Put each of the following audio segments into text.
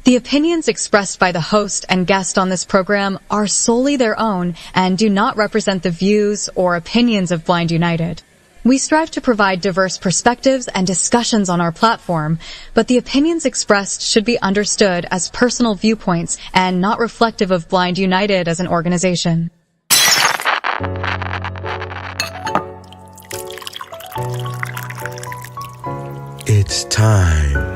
The opinions expressed by the host and guest on this program are solely their own and do not represent the views or opinions of Blind United. We strive to provide diverse perspectives and discussions on our platform, but the opinions expressed should be understood as personal viewpoints and not reflective of Blind United as an organization. It's time.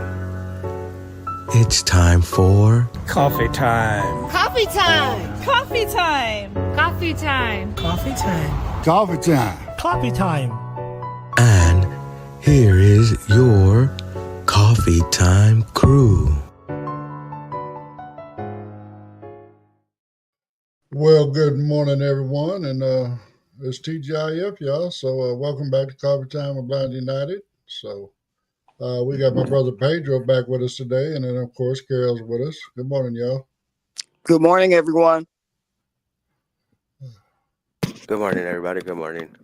It's time for coffee time. Coffee time. Coffee time. Coffee time. Coffee time. Coffee time. Coffee time. And here is your coffee time crew. Well, good morning, everyone, and it's TGIF, y'all. So welcome back to Coffee Time with Blind United. So we got my brother Pedro back with us today, and then, of course, Carol's with us. Good morning, y'all. Good morning, everyone. Good morning, everybody. Good morning.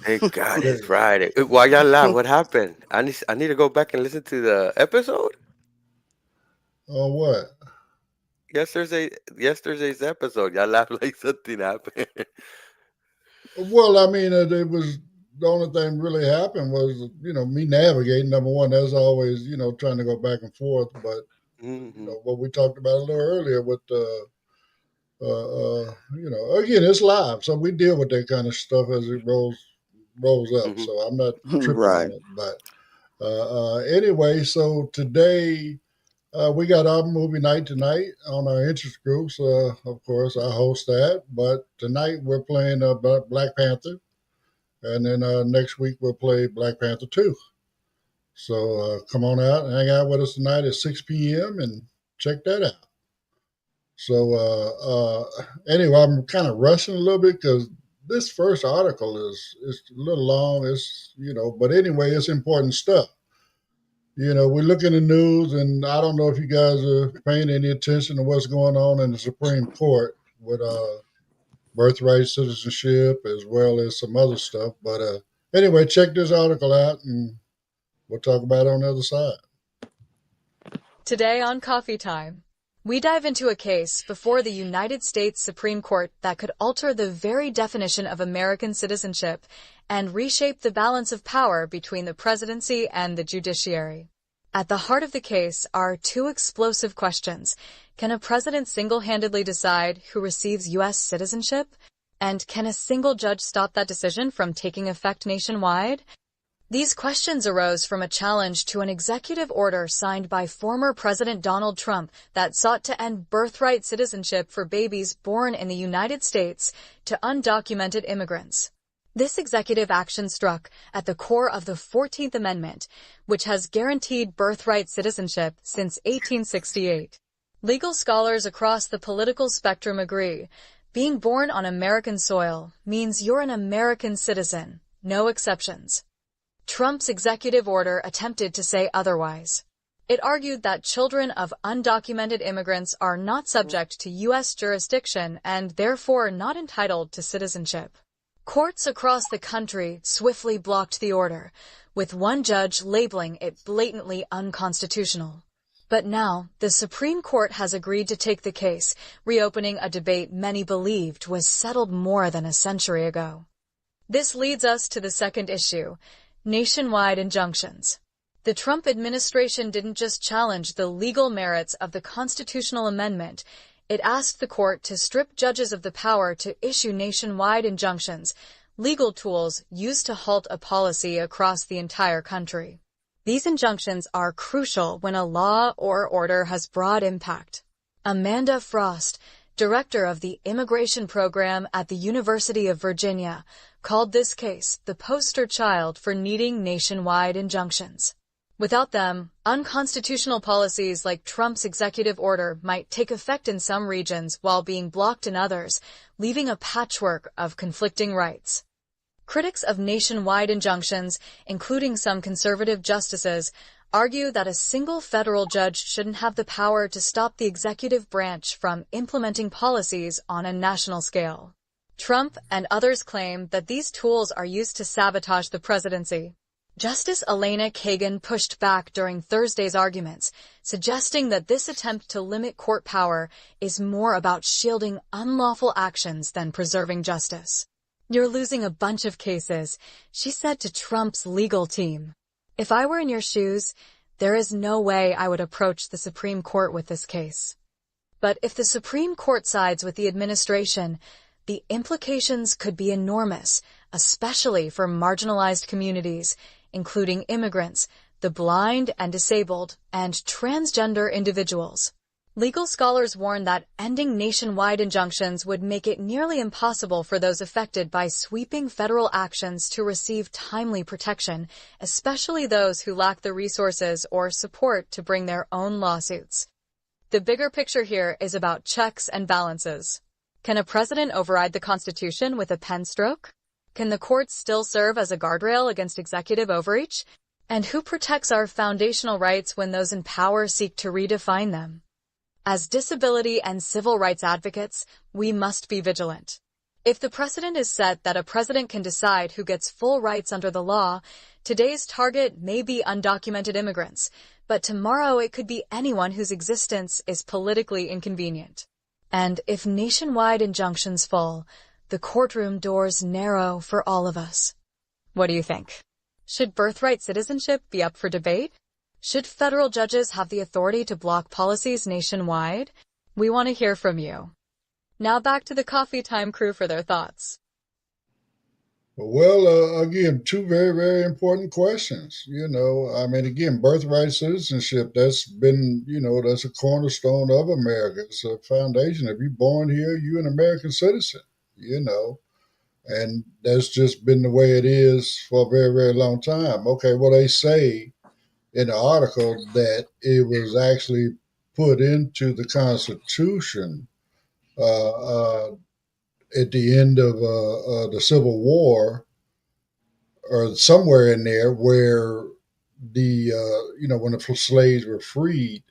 Thank God it's Friday. Why y'all laugh? What happened? I need to go back and listen to the episode. Oh, what? Yesterday's episode. Y'all laugh like something happened. Well, I mean, it was the only thing really happened was, me navigating. Number one, as always, trying to go back and forth. But, what we talked about a little earlier with, again, it's live. So we deal with that kind of stuff as it rolls up. So I'm not tripping on it. But anyway, so today we got our movie night tonight on our interest groups. Of course, I host that. But tonight we're playing Black Panther. And then next week we'll play Black Panther 2. So come on out and hang out with us tonight at 6 p.m. and check that out. So anyway, I'm kind of rushing a little bit because this first article is a little long. It's but anyway, it's important stuff. We look in the news, and I don't know if you guys are paying any attention to what's going on in the Supreme Court with Birthright, Citizenship, as well as some other stuff. But anyway, check this article out, and we'll talk about it on the other side. Today on Coffee Time, we dive into a case before the United States Supreme Court that could alter the very definition of American citizenship and reshape the balance of power between the presidency and the judiciary. At the heart of the case are two explosive questions. Can a president single-handedly decide who receives U.S. citizenship? And can a single judge stop that decision from taking effect nationwide? These questions arose from a challenge to an executive order signed by former President Donald Trump that sought to end birthright citizenship for babies born in the United States to undocumented immigrants. This executive action struck at the core of the 14th Amendment, which has guaranteed birthright citizenship since 1868. Legal scholars across the political spectrum agree, being born on American soil means you're an American citizen, no exceptions. Trump's executive order attempted to say otherwise. It argued that children of undocumented immigrants are not subject to U.S. jurisdiction and therefore not entitled to citizenship. Courts across the country swiftly blocked the order, with one judge labeling it blatantly unconstitutional. But now, the Supreme Court has agreed to take the case, reopening a debate many believed was settled more than a century ago. This leads us to the second issue, nationwide injunctions. The Trump administration didn't just challenge the legal merits of the constitutional amendment. It asked the court to strip judges of the power to issue nationwide injunctions, legal tools used to halt a policy across the entire country. These injunctions are crucial when a law or order has broad impact. Amanda Frost, director of the immigration program at the University of Virginia, called this case the poster child for needing nationwide injunctions. Without them, unconstitutional policies like Trump's executive order might take effect in some regions while being blocked in others, leaving a patchwork of conflicting rights. Critics of nationwide injunctions, including some conservative justices, argue that a single federal judge shouldn't have the power to stop the executive branch from implementing policies on a national scale. Trump and others claim that these tools are used to sabotage the presidency. Justice Elena Kagan pushed back during Thursday's arguments, suggesting that this attempt to limit court power is more about shielding unlawful actions than preserving justice. "You're losing a bunch of cases," she said to Trump's legal team. "If I were in your shoes, there is no way I would approach the Supreme Court with this case." But if the Supreme Court sides with the administration, the implications could be enormous, especially for marginalized communities, including immigrants, the blind and disabled, and transgender individuals. Legal scholars warn that ending nationwide injunctions would make it nearly impossible for those affected by sweeping federal actions to receive timely protection, especially those who lack the resources or support to bring their own lawsuits. The bigger picture here is about checks and balances. Can a president override the Constitution with a pen stroke? Can the courts still serve as a guardrail against executive overreach? And who protects our foundational rights when those in power seek to redefine them? As disability and civil rights advocates, we must be vigilant. If the precedent is set that a president can decide who gets full rights under the law, today's target may be undocumented immigrants, but tomorrow it could be anyone whose existence is politically inconvenient. And if nationwide injunctions fall, the courtroom doors narrow for all of us. What do you think? Should birthright citizenship be up for debate? Should federal judges have the authority to block policies nationwide? We want to hear from you. Now back to the Coffee Time crew for their thoughts. Well, again, two very, very important questions. Again, birthright citizenship, that's been, that's a cornerstone of America. It's a foundation. If you're born here, you're an American citizen, and that's just been the way it is for a very, very long time. Okay, well, they say in the article that it was actually put into the Constitution at the end of the Civil War, or somewhere in there, where when the slaves were freed,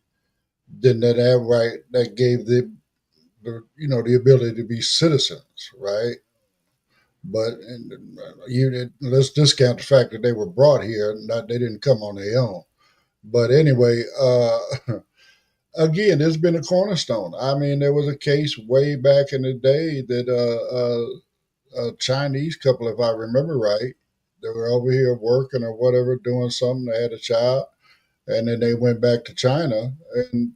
then that gave the ability to be citizens, right? But let's discount the fact that they were brought here, they didn't come on their own. But anyway, again, it's been a cornerstone. I mean, there was a case way back in the day that a Chinese couple, if I remember right, they were over here working or whatever, doing something. They had a child, and then they went back to China, and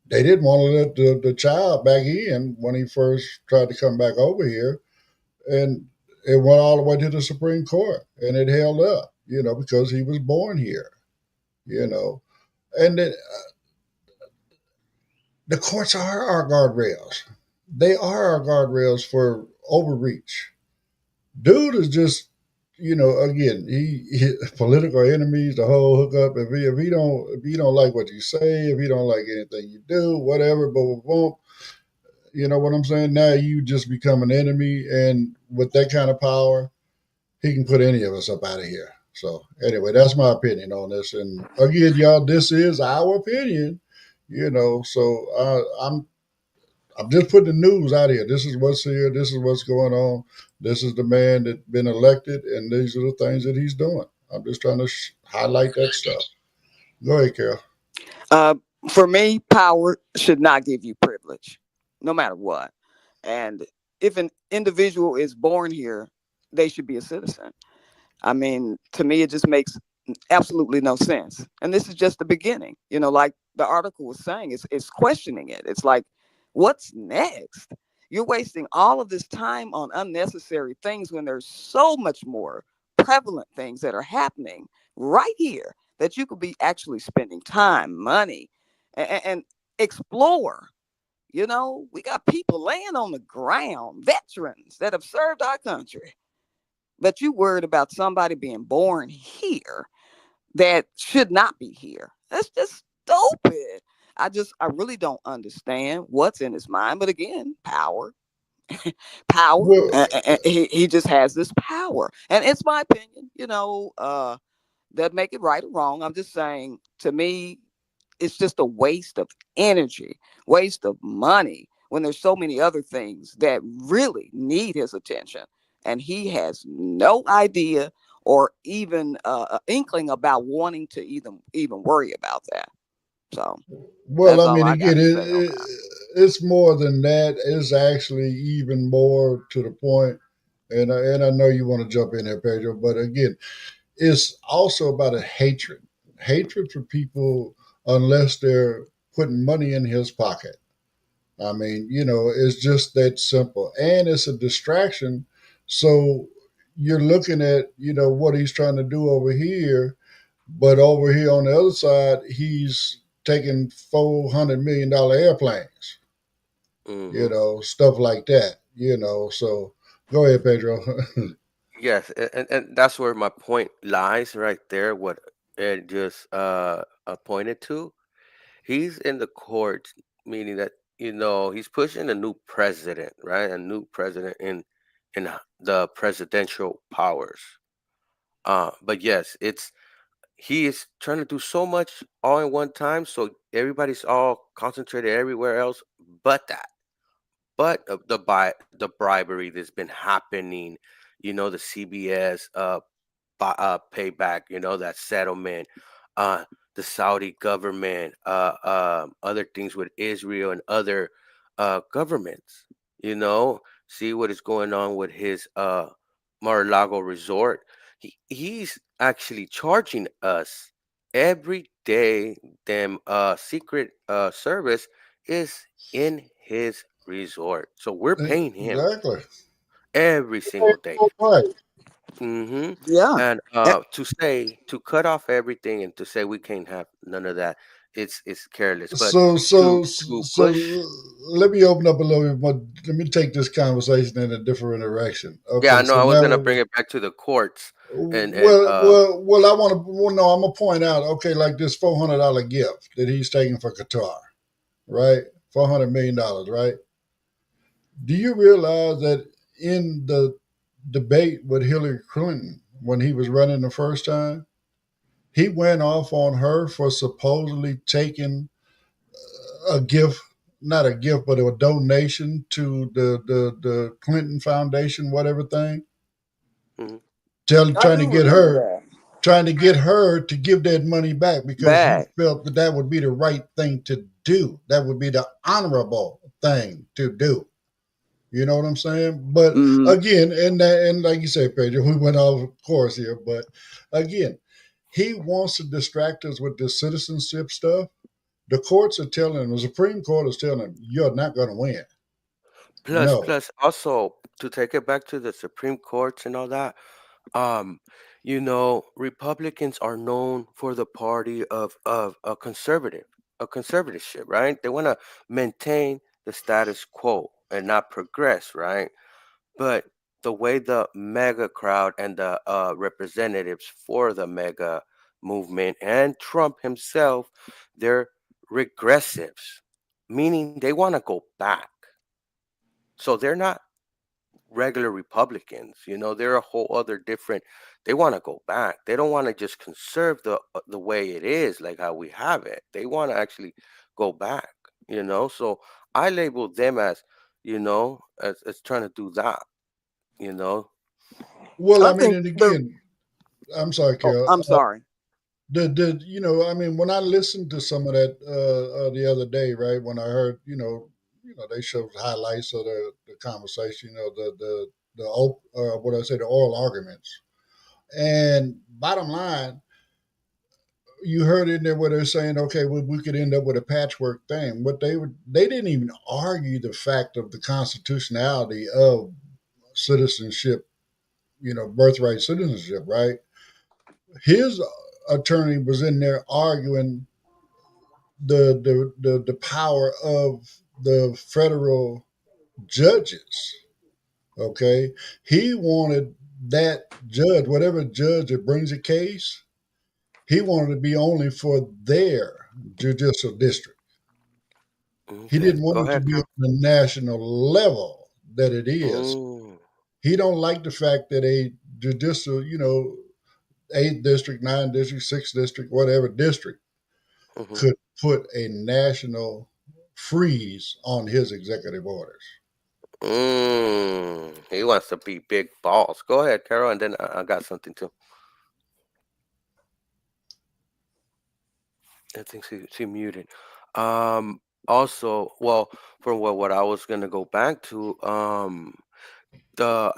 they didn't want to let the child back in when he first tried to come back over here. And it went all the way to the Supreme Court, and it held up, because he was born here, And the courts are our guardrails. They are our guardrails for overreach. Dude is just, again, he political enemies, the whole hookup. If he don't like what you say, if he don't like anything you do, whatever, but you know what I'm saying? Now you just become an enemy, and with that kind of power, he can put any of us up out of here. So anyway, that's my opinion on this. And again, y'all, this is our opinion, So I'm just putting the news out here. This is what's here. This is what's going on. This is the man that's been elected, and these are the things that he's doing. I'm just trying to highlight that stuff. Go ahead, Carol. For me, power should not give you privilege, no matter what. And if an individual is born here, they should be a citizen. I mean, to me, it just makes absolutely no sense. And this is just the beginning. Like the article was saying, it's questioning it. It's like, what's next? You're wasting all of this time on unnecessary things when there's so much more prevalent things that are happening right here that you could be actually spending time, money, and explore. We got people laying on the ground, veterans that have served our country. But you worried about somebody being born here that should not be here. That's just stupid. I really don't understand what's in his mind. But again, power. He just has this power. And it's my opinion, that make it right or wrong. I'm just saying, to me, it's just a waste of energy, waste of money, when there's so many other things that really need his attention. And he has no idea or even an inkling about wanting to even worry about that. So Well, that's I all mean, I got again, to say on that. it's more than that. It's actually even more to the point, and I know you want to jump in there, Pedro, but again, it's also about a hatred for people unless they're putting money in his pocket. I mean, it's just that simple, and it's a distraction. So you're looking at what he's trying to do over here, but over here on the other side, he's taking $400 million airplanes, Hmm. stuff like that. So go ahead, Pedro. Yes, and that's where my point lies right there. What Ed just pointed to. He's in the court, meaning that he's pushing a new president, right? A new president in the presidential powers. But yes, he is trying to do so much all in one time, so everybody's all concentrated everywhere else, but that, but the bribery that's been happening, the CBS payback, that settlement, uh, the Saudi government, other things with Israel and other governments. See what is going on with his Mar-a-Lago resort. He's actually charging us every day. Them secret service is in his resort, so we're paying him Exactly. every single day. Right. Mhm. Yeah. And, Eh, to cut off everything and to say we can't have none of that, it's careless. But So, to so, to so push, let me open up a little bit more. Let me take this conversation in a different direction. yeah, Okay, I know so I was gonna now, bring it back to the courts and well, I want to. Well, no, I'm gonna point out. Okay, like this $400 gift that he's taking for Qatar, right? $400 million, right? Do you realize that in the debate with Hillary Clinton when he was running the first time, he went off on her for supposedly taking a gift, not a gift, but a donation to the Clinton Foundation, whatever thing, mhm, I trying to do get remember her, that. to give that money back because he Bad. felt that would be the right thing to do. That would be the honorable thing to do. You know what I'm saying? But Hmm. again, and like you said, Pedro, we went off course here, but again, he wants to distract us with this citizenship stuff. The courts are telling him, the Supreme Court is telling him, you're not going to win. No. plus also to take it back to the Supreme Courts and all that. Um, Republicans are known for the party of a conservatorship, right? They want to maintain the status quo and not progress, right? But the way the mega crowd and the representatives for the mega movement and Trump himself, they're regressives, meaning they want to go back. So they're not regular Republicans. They're a whole other different. They want to go back. They don't want to just conserve the way it is, like how we have it. They want to actually go back. So I label them as trying to do that. You know. Well, I I mean, think and the. again, I'm sorry, Oh, Carol. I'm sorry. I mean, when I listened to some of that the other day, right, when I heard, they showed highlights of the conversation, what I say, the oral arguments. And bottom line, you heard in there where they're saying, okay, we could end up with a patchwork thing. But they didn't even argue the fact of the constitutionality of citizenship, birthright citizenship, right? His attorney was in there arguing the power of the federal judges. Okay, he wanted that judge, whatever judge that brings a case, he wanted to be only for their judicial district. He Okay. didn't Go want it to ahead, be on Carol. the national level that it is. Mm, He don't like the fact that a judicial, eighth district, nine district, sixth district, whatever district hmm could put a national freeze on his executive orders. He wants to be big balls. Go ahead, Carol, and then I got something too. I think she muted. Um, Also, well, from what I was gonna go back to,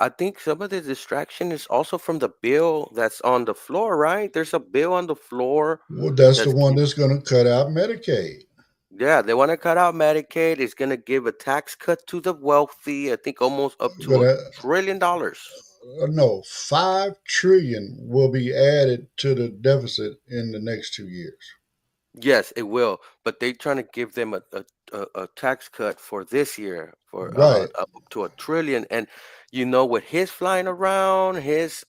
I think some of the distraction is also from the bill that's on the floor, right? There's a bill on the floor Well, that's the that's one that's going to cut out Medicaid. yeah, they want to cut out Medicaid. It's gonna give a tax cut to the wealthy. I think almost up to Gonna $1 trillion. no, 5 trillion will be added to the deficit in the next 2 years. Yes, it will, but they trying to give them a tax cut for this year for Right. up to $1 trillion. And with his flying around, his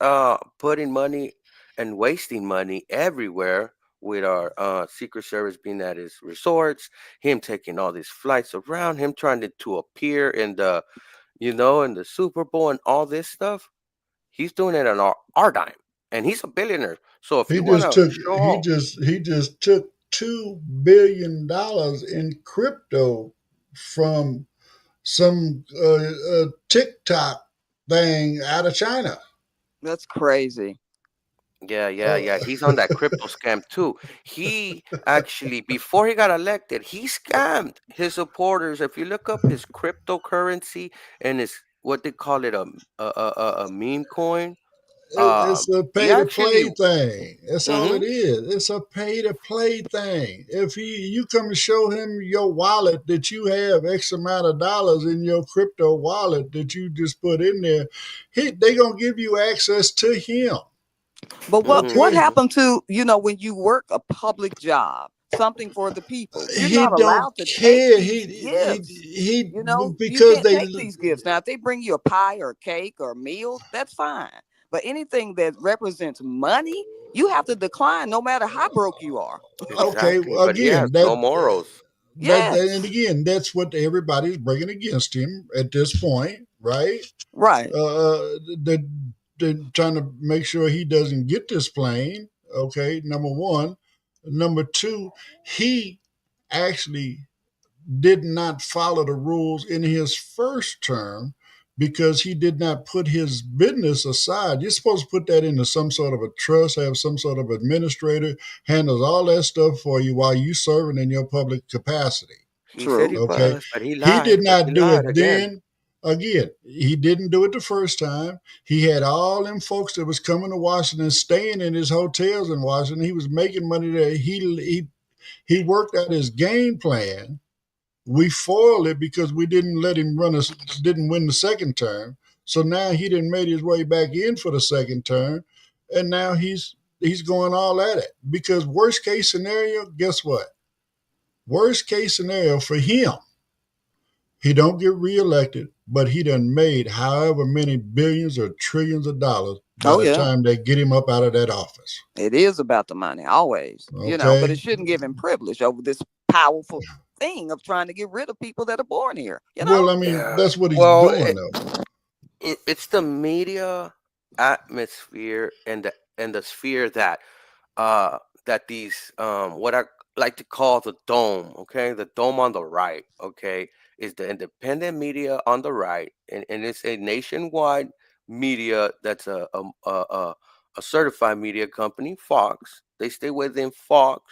putting money and wasting money everywhere with our Secret Service being at his resorts, him taking all these flights around, him trying to appear in the Super Bowl and all this stuff. He's doing it on our dime, and he's a billionaire. So if He you want just to took show he off. just he just took $2 billion in crypto from some TikTok thing out of China. That's crazy. Yeah, yeah, Uh, yeah. He's on that crypto scam too. He actually, before he got elected, he scammed his supporters. If you look up his cryptocurrency and his what they call it a meme coin, It's a he pay to actually. play thing. That's all Hmm. it is. It's a pay to play thing. If you come and show him your wallet that you have X amount of dollars in your crypto wallet that you just put in there, they gonna give you access to him. But Hmm. what Okay, Hmm. happened to, when you work a public job, something for the people? You're he not don't allowed to take care. these gifts. He You because can't they take these gifts. Now, if they bring you a pie or a cake or meals, that's fine. But anything that represents money, you have to decline no matter how broke you are. okay Exactly, but he has again no morals. and Yes. again that's what everybody's bringing against him at this point, right? Right. They're, they're trying to make sure he doesn't get this plane. Okay, number one. Number two, he actually did not follow the rules in his first term because he did not put his business aside. You're supposed to put that into some sort of a trust, have some sort of administrator handles all that stuff for you while you serving in your public capacity. He said he True. Okay. was, but he He did lied. But he not do lied it again. then. Again, he didn't do it the first time. He had all them folks that was coming to Washington, staying in his hotels in Washington. He was making money there. He worked out his game plan. We foiled it because we didn't let him didn't win the second term. So now he didn't made his way back in for the second term, and now he's going all at it. Because worst case scenario, guess what? Worst case scenario for him, he don't get reelected, but he done made however many billions or trillions of dollars by Oh, the yeah. time they get him up out of that office. It is about the money, always, but it Okay. shouldn't give him privilege over this powerful thing of trying to get rid of people that are born here. Well, I mean, Yeah. that's what he's Well, doing though. it's the media atmosphere and the sphere uh that these what I like to call the dome, okay? The dome on the right, okay, is the independent media on the right, and it's a nationwide media that's a certified media company, Fox. They stay within Fox.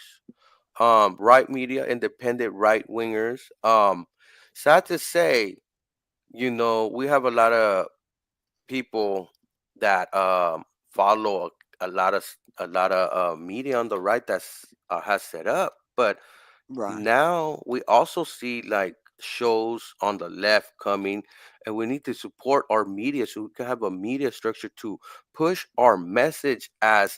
Right media, independent right wingers. Sad to say, we have a lot of people that follow a lot of media on the right that's has set up, but Right. now we also see like shows on the left coming, and we need to support our media so we can have a media structure to push our message as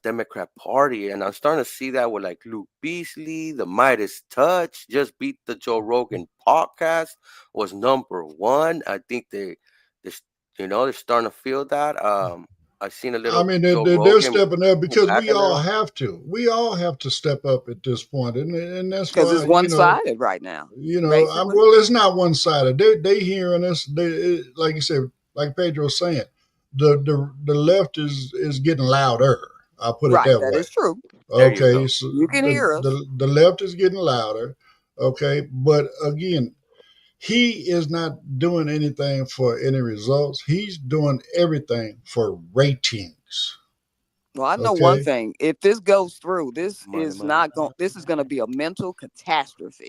Democrat Party. And I'm starting to see that with like Luke Beasley, the Midas Touch just beat the Joe Rogan podcast, was #1. I think they they're starting to feel that. I've seen a I little mean, Joe they're Rogan stepping up pull because back we a all little. have to. We all have to step up at this point, and that's Because why it's one sided right now, basically. well, it's not one sided. They hearing us. Like you said, like Pedro's saying, the left is getting louder. I'll put it Right. that That way. is true. There you Okay, go. so You can hear us. the left is getting louder. Okay, but again, he is not doing anything for any results. He's doing everything for ratings. Well, I know one Okay. thing. If this goes through, this Money, is money, not going. This is going to be a mental catastrophe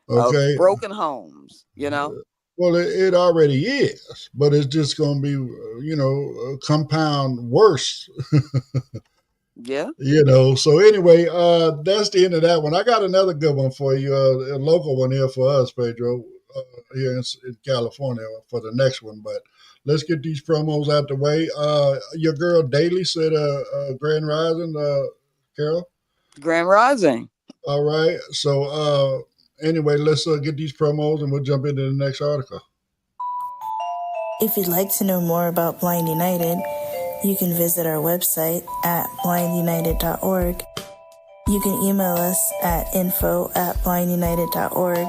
of Okay. broken homes. You know. Well, it already is, but it's just going to be, compound worse. Yeah. So anyway, that's the end of that one. I got another good one for you, a local one here for us, Pedro, here in California for the next one. But let's get these promos out the way. Your girl Daly said, Grand Rising, Carol. Grand Rising. All right. So anyway, let's get these promos and we'll jump into the next article. If you'd like to know more about Blind United, you can visit our website at blindunited.org. You can email us at info@blindunited.org.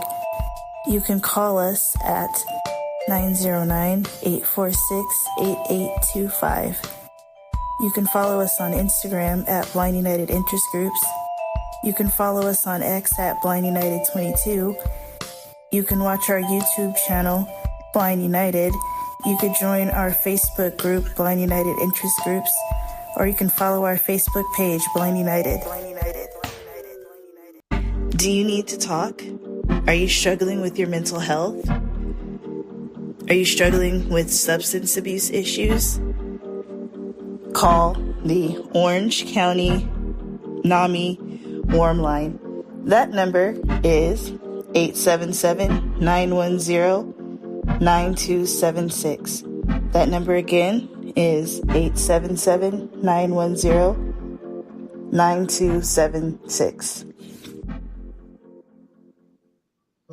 You can call us at 909-846-8825. You can follow us on Instagram at Blind United Interest Groups. You can follow us on X at Blind United 22. You can watch our YouTube channel, Blind United. You could join our Facebook group, Blind United Interest Groups, or you can follow our Facebook page, Blind United. Do you need to talk? Are you struggling with your mental health? Are you struggling with substance abuse issues? Call the Orange County NAMI Warm Line. That number is 877-910-9276. That number again is 877-910-9276.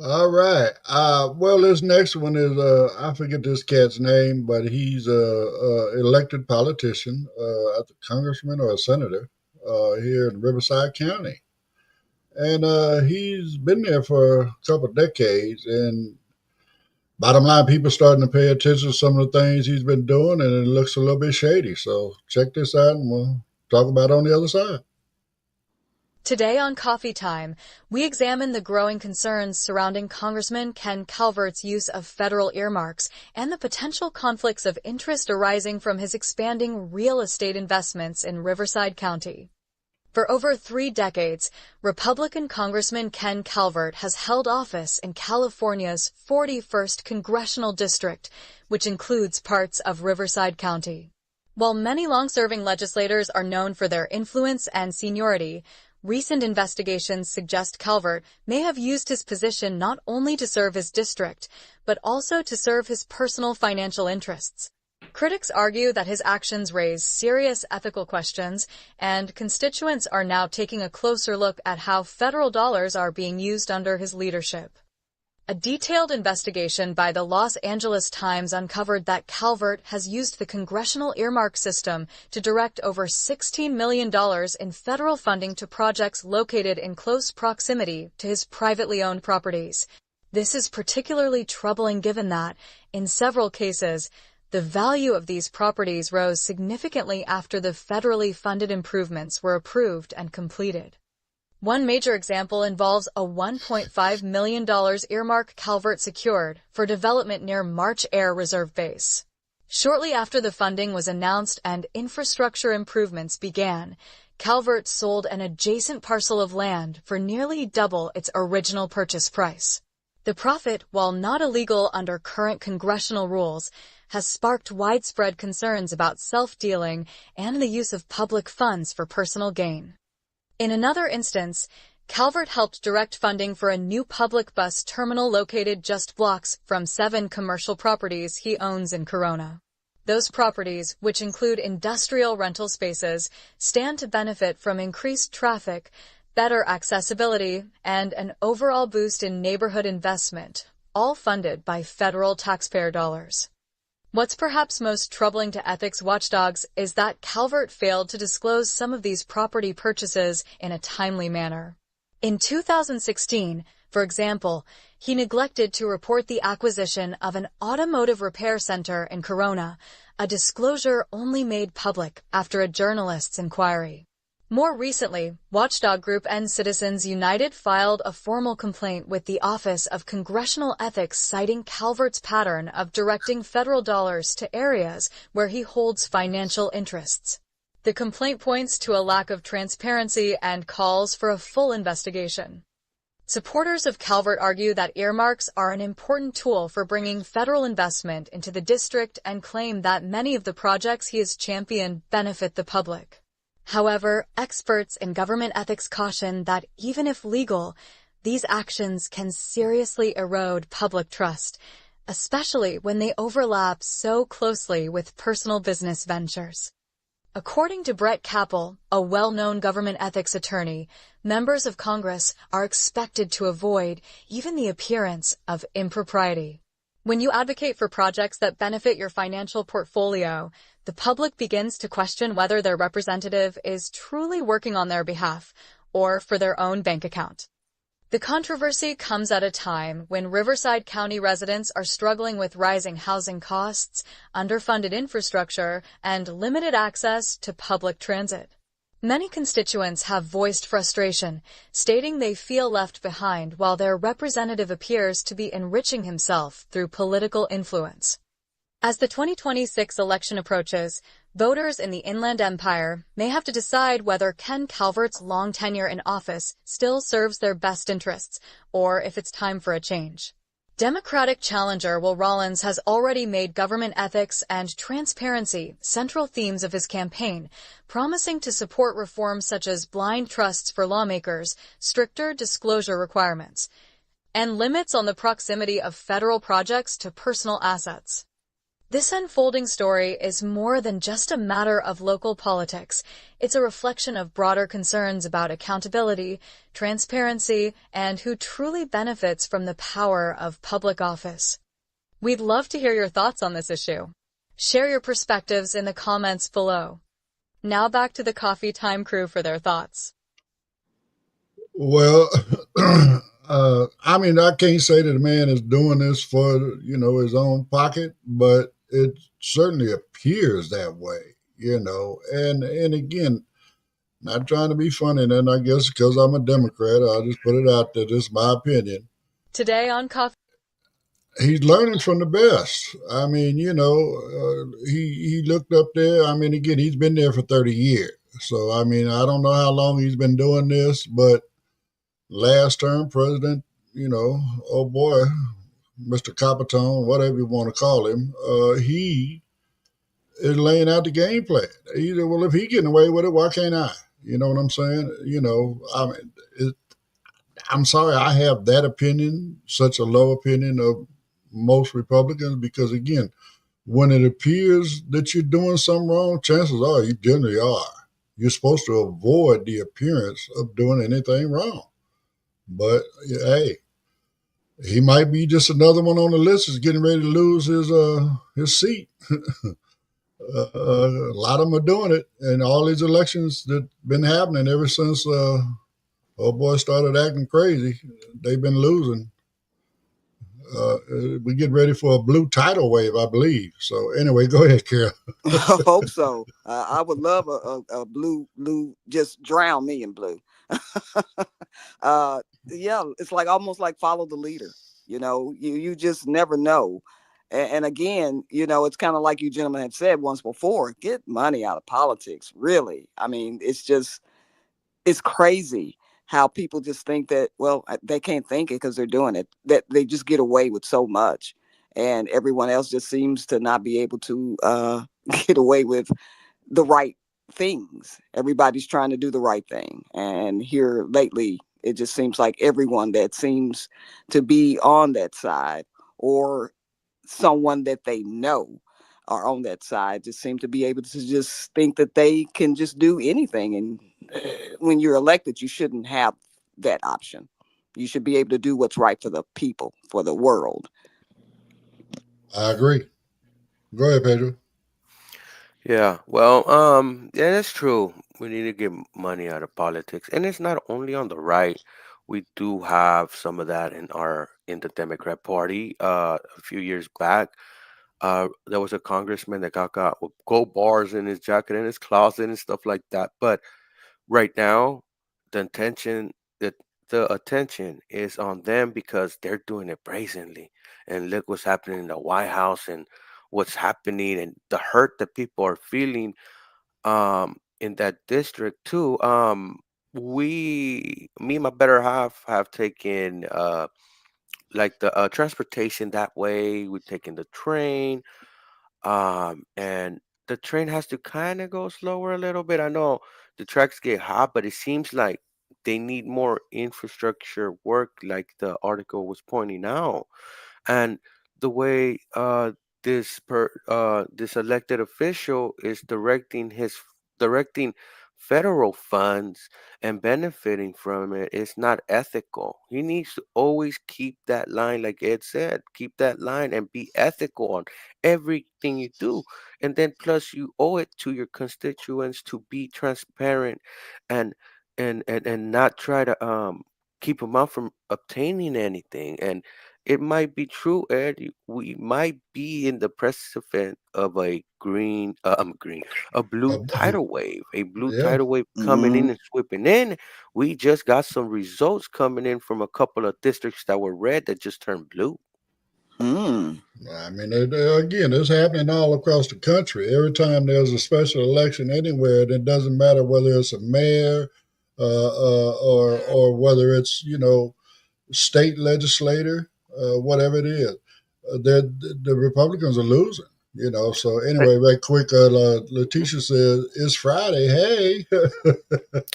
All right. Well, this next one is I forget this cat's name, but he's a elected politician, a congressman or a senator here in Riverside County, and he's been there for a couple of decades. And bottom line, people starting to pay attention to some of the things he's been doing, and it looks a little bit shady. So check this out, and we'll talk about it on the other side. Today on Coffee Time, we examine the growing concerns surrounding Congressman Ken Calvert's use of federal earmarks and the potential conflicts of interest arising from his expanding real estate investments in Riverside County. For over 3 decades, Republican Congressman Ken Calvert has held office in California's 41st Congressional District, which includes parts of Riverside County. While many long-serving legislators are known for their influence and seniority, recent investigations suggest Calvert may have used his position not only to serve his district, but also to serve his personal financial interests. Critics argue that his actions raise serious ethical questions, and constituents are now taking a closer look at how federal dollars are being used under his leadership. A detailed investigation by the Los Angeles Times uncovered that Calvert has used the congressional earmark system to direct over $16 million in federal funding to projects located in close proximity to his privately owned properties. This is particularly troubling given that, in several cases, the value of these properties rose significantly after the federally funded improvements were approved and completed. One major example involves a $1.5 million earmark Calvert secured for development near March Air Reserve Base. Shortly after the funding was announced and infrastructure improvements began, Calvert sold an adjacent parcel of land for nearly double its original purchase price. The profit, while not illegal under current congressional rules, has sparked widespread concerns about self-dealing and the use of public funds for personal gain. In another instance, Calvert helped direct funding for a new public bus terminal located just blocks from 7 commercial properties he owns in Corona. Those properties, which include industrial rental spaces, stand to benefit from increased traffic, better accessibility, and an overall boost in neighborhood investment, all funded by federal taxpayer dollars. What's perhaps most troubling to ethics watchdogs is that Calvert failed to disclose some of these property purchases in a timely manner. In 2016, for example, he neglected to report the acquisition of an automotive repair center in Corona, a disclosure only made public after a journalist's inquiry. More recently, watchdog group and Citizens United filed a formal complaint with the Office of Congressional Ethics citing Calvert's pattern of directing federal dollars to areas where he holds financial interests. The complaint points to a lack of transparency and calls for a full investigation. Supporters of Calvert argue that earmarks are an important tool for bringing federal investment into the district and claim that many of the projects he has championed benefit the public. However, experts in government ethics caution that even if legal, these actions can seriously erode public trust, especially when they overlap so closely with personal business ventures. According to Brett Capel, a well-known government ethics attorney, members of Congress are expected to avoid even the appearance of impropriety. When you advocate for projects that benefit your financial portfolio, the public begins to question whether their representative is truly working on their behalf or for their own bank account. The controversy comes at a time when Riverside County residents are struggling with rising housing costs, underfunded infrastructure, and limited access to public transit. Many constituents have voiced frustration, stating they feel left behind while their representative appears to be enriching himself through political influence. As the 2026 election approaches, voters in the Inland Empire may have to decide whether Ken Calvert's long tenure in office still serves their best interests, or if it's time for a change. Democratic challenger Will Rollins has already made government ethics and transparency central themes of his campaign, promising to support reforms such as blind trusts for lawmakers, stricter disclosure requirements, and limits on the proximity of federal projects to personal assets. This unfolding story is more than just a matter of local politics. It's a reflection of broader concerns about accountability, transparency, and who truly benefits from the power of public office. We'd love to hear your thoughts on this issue. Share your perspectives in the comments below. Now back to the Coffee Time crew for their thoughts. Well, I can't say that the man is doing this for, his own pocket, but it certainly appears that way, and again, not trying to be funny, and I guess because I'm a Democrat, I'll just put it out there. This is my opinion. Today on Coffee, he's learning from the best. He looked up there. Again, he's been there for 30 years. So, I don't know how long he's been doing this, but last term president, oh boy, Mr. Capitone, whatever you want to call him, he is laying out the game plan. He said, well, if he's getting away with it, why can't I? You know what I'm saying? I'm sorry I have that opinion, such a low opinion of most Republicans, because again, when it appears that you're doing something wrong, chances are you generally are. You're supposed to avoid the appearance of doing anything wrong. But hey, he might be just another one on the list that's getting ready to lose his seat. A lot of them are doing it, and all these elections that been happening ever since old boy started acting crazy, they've been losing. We get ready for a blue tidal wave, I believe. So anyway, go ahead, Carol. I hope so. I would love a blue, just drown me in blue. Yeah, it's like almost like follow the leader. You just never know. And again, it's kind of like you gentlemen have said once before, get money out of politics. Really. It's crazy how people just think that, well, they can't think it because they're doing it, that they just get away with so much. And everyone else just seems to not be able to get away with the right things. Everybody's trying to do the right thing. And here lately, it just seems like everyone that seems to be on that side or someone that they know are on that side just seem to be able to just think that they can just do anything. And when you're elected, you shouldn't have that option. You should be able to do what's right for the people, for the world. I agree. Go ahead, Pedro. Yeah, well, yeah, that's true. We need to get money out of politics, and it's not only on the right. We do have some of that in the Democrat Party. A few years back, there was a congressman that got with gold bars in his jacket and his closet and stuff like that. But right now, the attention the the attention is on them because they're doing it brazenly. And look what's happening in the White House and what's happening and the hurt that people are feeling. Um, in that district too. Me and my better half have taken like the transportation that way. We're taking the train, and the train has to kind of go slower a little bit. I know the tracks get hot, but it seems like they need more infrastructure work, like the article was pointing out. And the way this elected official is directing federal funds and benefiting from it is not ethical. He needs to always keep that line, like Ed said, keep that line and be ethical on everything you do. And then plus you owe it to your constituents to be transparent and and not try to keep them out from obtaining anything. And it might be true, Ed. We might be in the precipice of a blue tidal wave, Yeah. coming in and sweeping in. We just got some results coming in from a couple of districts that were red that just turned blue. I mean, again, it's happening all across the country. Every time there's a special election anywhere, it doesn't matter whether it's a mayor or whether it's state legislator, whatever it is. The Republicans are losing. So anyway, right quick, Letitia says it's Friday. Hey,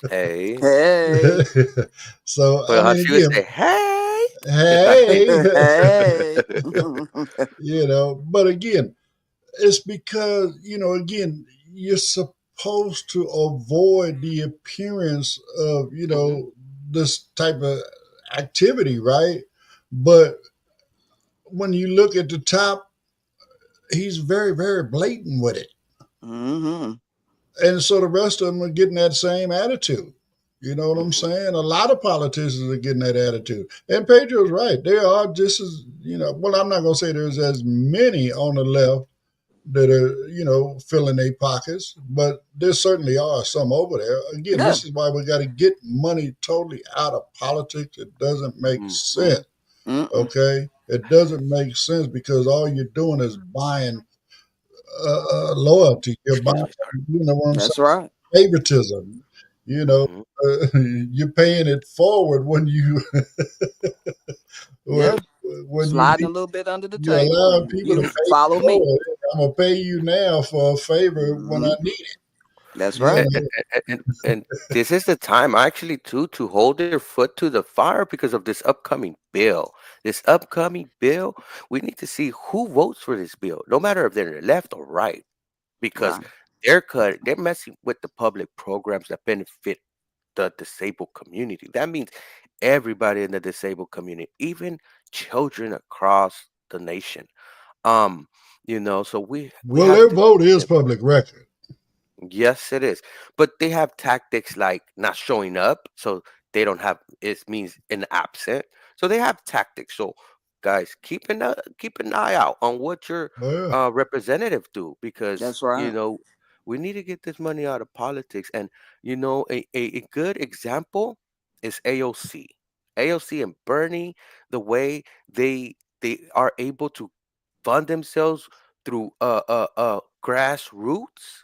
Hey, so I but how mean, she would again, say, "Hey." hey, Hey. but again, it's because again, you're supposed to avoid the appearance of Hmm. this type of activity, right? But when you look at the top, he's very, very blatant with it. Mm-hmm. And so the rest of them are getting that same attitude. You know what I'm Hmm. saying? A lot of politicians are getting that attitude. And Pedro's right. There are just as, well, I'm not going to say there's as many on the left that are, filling their pockets, but there certainly are some over there. Again, Yeah. this is why we got to get money totally out of politics. It doesn't make Hmm. sense. Mm-mm. Okay? It doesn't make sense because all you're doing is buying loyalty. You're buying, what I'm saying? That's right. Favoritism. You know, Hmm. you're paying it forward when you when Yeah. you Sliding a need, little bit under the you table, allow and people to you pay it follow me. forward. I'm gonna pay you now for a favor when I Hmm. need it. That's You right. and, know, and this is the time actually too to hold their foot to the fire because of this upcoming bill. This upcoming bill, we need to see who votes for this bill, no matter if they're left or right, because Right. they're messing with the public programs that benefit the disabled community. That means everybody in the disabled community, even children across the nation. Um, so we well, have their to. vote is public record. Yes, it is. But they have tactics like not showing up, so they don't have it means an absent. So they have tactics. So guys, keep an eye out on what your Well, representative do because That's right. we need to get this money out of politics. And a good example is AOC. AOC and Bernie, the way they are able to fund themselves through grassroots.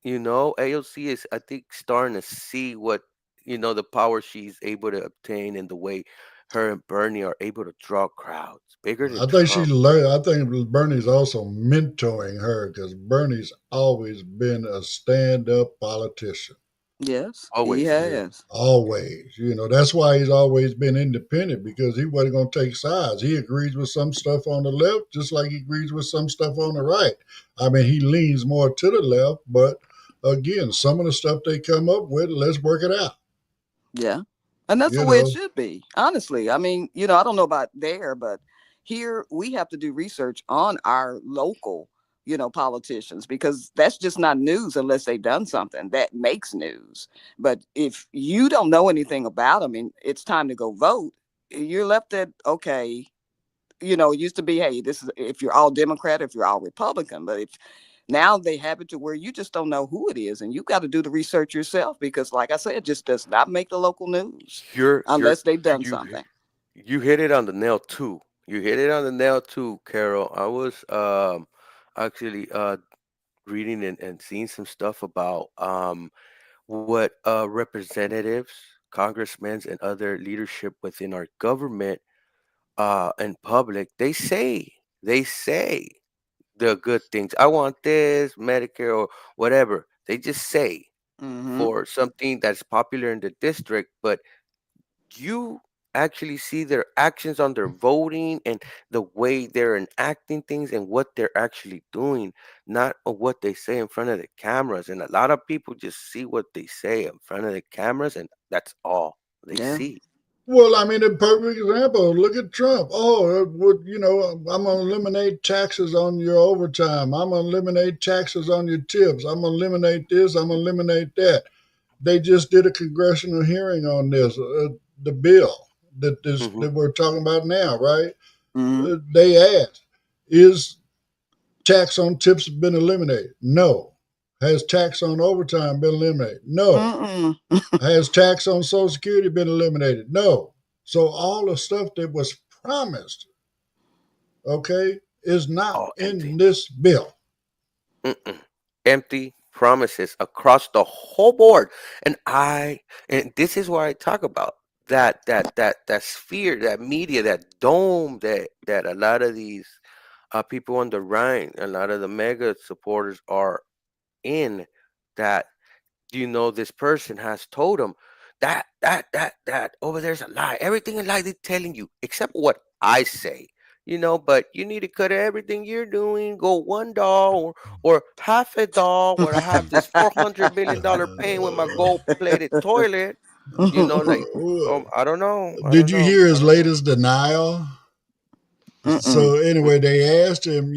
AOC is, I think, starting to see what, the power she's able to obtain and the way her and Bernie are able to draw crowds bigger than I think she Trump. learned. I think Bernie's also mentoring her because Bernie's always been a stand-up politician. Yes, he Always. Yeah, has. always. That's why he's always been independent because he wasn't going to take sides. He agrees with some stuff on the left, just like he agrees with some stuff on the right. I mean, he leans more to the left, but again, some of the stuff they come up with, let's work it out. Yeah. And that's the You way it know, should be. Honestly. I mean, I don't know about there, but here we have to do research on our local, politicians because that's just not news unless they've done something that makes news. But if you don't know anything about them and it's time to go vote, you're left at okay, it used to be, hey, this is if you're all Democrat, if you're all Republican, but if now they have it to where you just don't know who it is, and you got to do the research yourself because, like I said, it just does not make the local news You're unless they've done you something. you hit it on the nail too. You hit it on the nail too, Carol. I was actually reading and seeing some stuff about what representatives, congressmen, and other leadership within our government and public, they say the good things. I want this, Medicare, or whatever. They just say Mm-hmm. for something that's popular in the district, but you actually see their actions on their voting and the way they're enacting things and what they're actually doing, not what they say in front of the cameras. And a lot of people just see what they say in front of the cameras, and that's all they Yeah. see. Well, I mean, a perfect example. Look at Trump. Oh, I'm going to eliminate taxes on your overtime. I'm going to eliminate taxes on your tips. I'm going to eliminate this. I'm going to eliminate that. They just did a congressional hearing on this, the bill Hmm. that we're talking about now, right? Mm-hmm. They asked, is tax on tips been eliminated? No. Has tax on overtime been eliminated? No. Mm-mm. Has tax on Social Security been eliminated? No. So all the stuff that was promised, okay, is not All in empty. this bill. Mm-mm. Empty promises across the whole board. And this is what I talk about. That sphere, that media, that dome that a lot of these people on the right, a lot of the mega supporters are in, that this person has told them that over there's a lie. Everything in life they're telling you, except what I say. But you need to cut everything you're doing, go $1 or half a dollar, where I have this $400 million pain with my gold plated toilet. Like, Mm-mm. I don't know. I Did don't you know. hear I his don't know. latest denial? Mm-mm. So anyway, they asked him,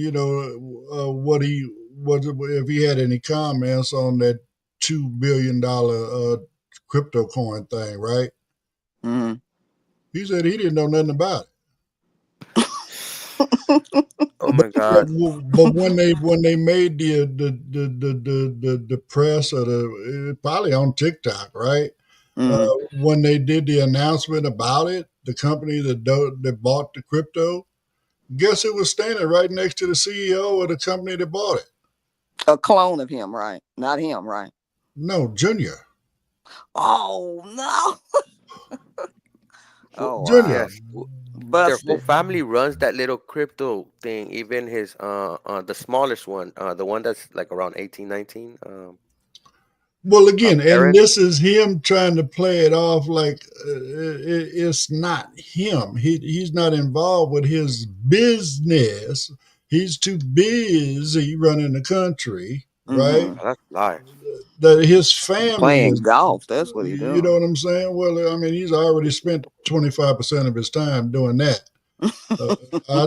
what he was if he had any comments on that $2 billion crypto coin thing, right? Mm-mm. He said he didn't know nothing about it. Oh But my God. when they made the press or probably on TikTok, right? Mm. When they did the announcement about it, the company that bought the crypto, guess who was standing right next to the CEO of the company that bought it? A clone of him, right? Not him, right? No, Junior. Oh no. Oh Junior. wow. Yes. Their whole Busted. family runs that little crypto thing. Even his the smallest one, the one that's like around 18, 19. Well, again, and Parents. this is him trying to play it off like it's not him. He's not involved with his business. He's too busy running the country, right? Mm-hmm. Oh, that's lies. That his family Playing is, golf. That's what he you know doing. what I'm saying? Well, I mean, he's already spent 25% of his time doing that. Uh, I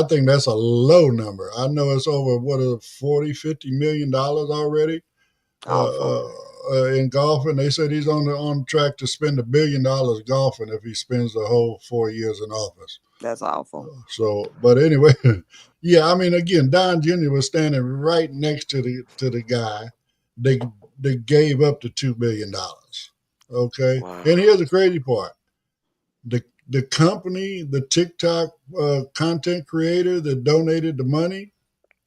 think that's a low number. I know it's over what a 40-50 million dollars already Awful. in golfing. They said he's on track to spend $1 billion golfing if he spends the whole 4 years in office. That's awful. So, but anyway, yeah, I mean, again, Don Jr. was standing right next to the guy. They they gave up the $2 billion. Okay, and Wow. here's the crazy part: the company, the TikTok content creator that donated the money,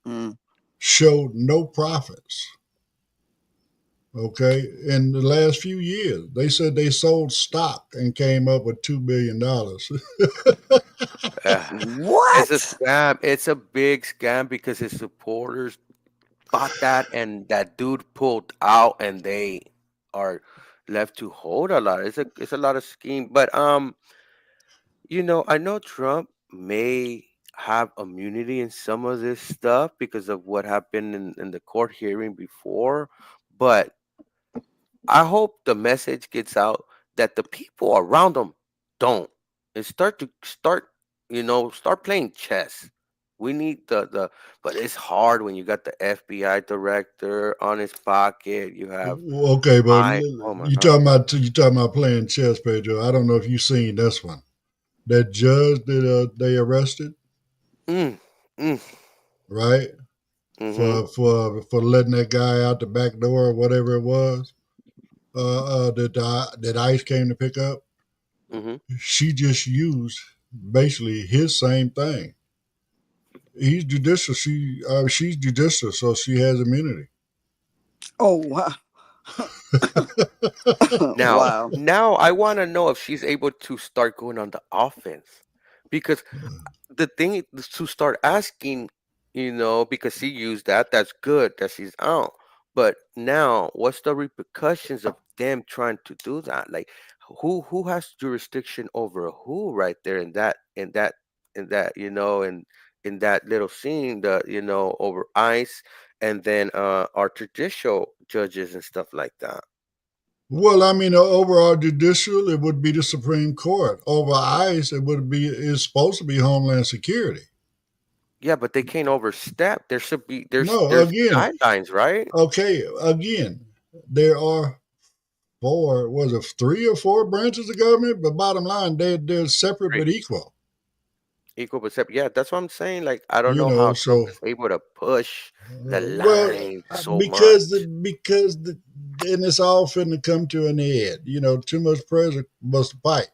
Mm. showed no profits. Okay, in the last few years, they said they sold stock and came up with $2 billion. Uh, it's a What? scam. It's a big scam because his supporters bought that, and that dude pulled out, and they are left to hold a lot. It's a lot of scheme. But I know Trump may have immunity in some of this stuff because of what happened in the court hearing before, but I hope the message gets out that the people around him don't. And start playing chess. We need but it's hard when you got the FBI director on his pocket. You have Okay, but oh my you God. talking about playing chess, Pedro. I don't know if you've seen this one. That judge that they arrested, Mm, mm, right, mm-hmm, for letting that guy out the back door or whatever it was, that ICE came to pick up. mm-hmm. She just used basically his same thing. He's judicial. She's judicial, so she has immunity. Oh wow. Now, Wow. now I want to know if she's able to start going on the offense, because the thing is to start asking, because she used that. That's good that she's out. But now, what's the repercussions of them trying to do that? Like, who has jurisdiction over who right there in that little scene, over ICE, and then our judicial judges and stuff like that. Well, I mean, overall judicial, it would be the Supreme Court. Over ICE, it's supposed to be Homeland Security. Yeah, but they can't overstep. There should be No, there's again, guidelines, right? okay, again, there are three or four branches of government, but bottom line, they're separate Three. but equal. Equal but separate. Yeah, that's what I'm saying. Like, I don't know how Trump So is able to push the well, line so much. because and it's all finna come to an end. Too much pressure must pipe,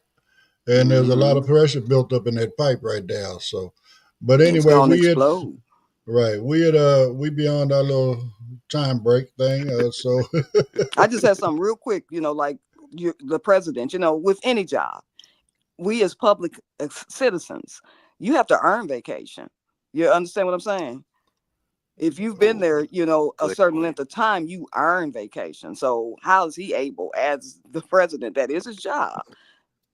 and there's a lot of pressure built up in that pipe right now. So, but It's anyway, gonna explode. we beyond our little time break thing. So I just had something real quick. Like the president. With any job, we as public citizens, you have to earn vacation. You understand what I'm saying? If you've been there, a Good certain point. length of time, you earn vacation. So how is he able, as the president, that is his job,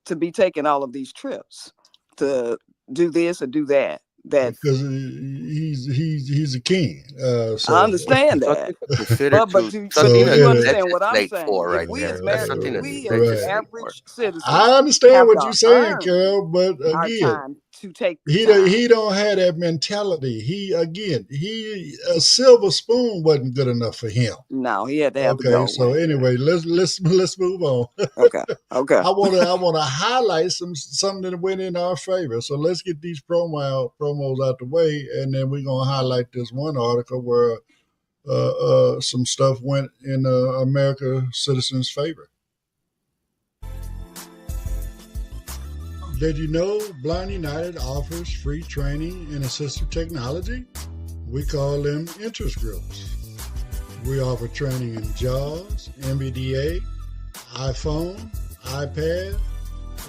to be taking all of these trips to do this or do that? because he's a king. I understand Something that. to consider But to do something so to you anyway, understand what I'm legislate saying? for If right we there. as That's something to right. legislate for. average citizens I understand have what you're to saying, earn Carol, but our again, time to take he time. he don't have that mentality. A silver spoon wasn't good enough for him. No, he had to have the Okay, gold so one. anyway, let's move on. Okay. Okay. I wanna highlight something that went in our favor. So let's get these promos out the way, and then we're gonna highlight this one article where some stuff went in America citizens' favor. Did you know Blind United offers free training in assistive technology? We call them interest groups. We offer training in JAWS, NVDA, iPhone, iPad,